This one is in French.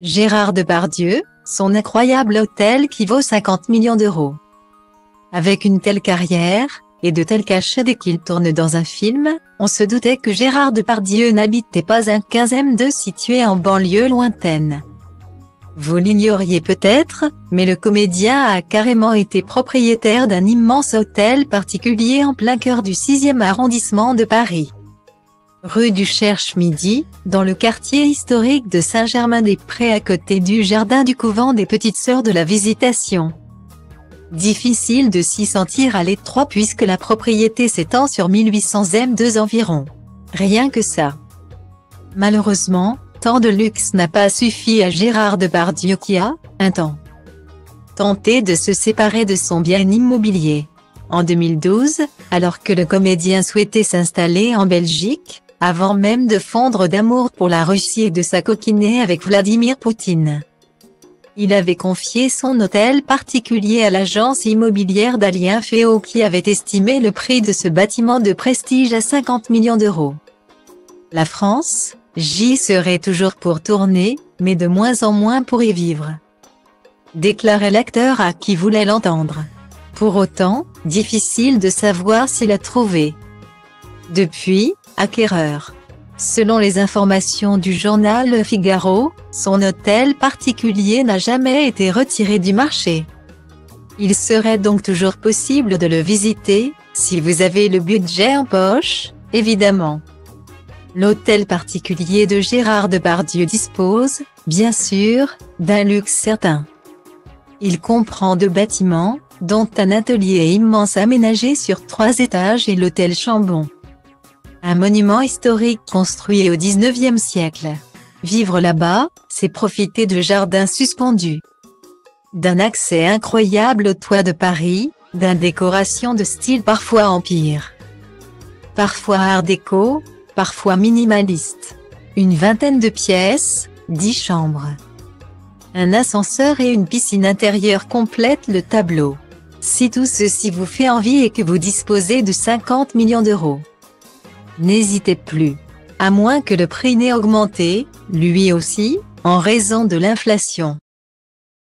Gérard Depardieu, son incroyable hôtel qui vaut 50 millions d'euros. Avec une telle carrière, et de tels cachets dès qu'il tourne dans un film, on se doutait que Gérard Depardieu n'habitait pas un 15e situé en banlieue lointaine. Vous l'ignoriez peut-être, mais le comédien a carrément été propriétaire d'un immense hôtel particulier en plein cœur du 6e arrondissement de Paris. Rue du Cherche-Midi, dans le quartier historique de Saint-Germain-des-Prés à côté du jardin du couvent des Petites Sœurs de la Visitation. Difficile de s'y sentir à l'étroit puisque la propriété s'étend sur 1800 m² environ. Rien que ça. Malheureusement, tant de luxe n'a pas suffi à Gérard Depardieu qui a, un temps, tenté de se séparer de son bien immobilier. En 2012, alors que le comédien souhaitait s'installer en Belgique, avant même de fondre d'amour pour la Russie et de s'acoquiner avec Vladimir Poutine. Il avait confié son hôtel particulier à l'agence immobilière d'Adrien Féault qui avait estimé le prix de ce bâtiment de prestige à 50 millions d'euros. La France, j'y serait toujours pour tourner, mais de moins en moins pour y vivre, déclarait l'acteur à qui voulait l'entendre. Pour autant, difficile de savoir s'il a trouvé depuis acquéreur. Selon les informations du journal Le Figaro, son hôtel particulier n'a jamais été retiré du marché. Il serait donc toujours possible de le visiter, si vous avez le budget en poche, évidemment. L'hôtel particulier de Gérard Depardieu dispose, bien sûr, d'un luxe certain. Il comprend 2 bâtiments, dont un atelier immense aménagé sur 3 étages et l'hôtel Chambon. Un monument historique construit au XIXe siècle. Vivre là-bas, c'est profiter de jardins suspendus, d'un accès incroyable au toit de Paris, d'une décoration de style parfois empire, parfois art déco, parfois minimaliste. Une vingtaine de pièces, 10 chambres. Un ascenseur et une piscine intérieure complètent le tableau. Si tout ceci vous fait envie et que vous disposez de 50 millions d'euros, n'hésitez plus. À moins que le prix n'ait augmenté, lui aussi, en raison de l'inflation.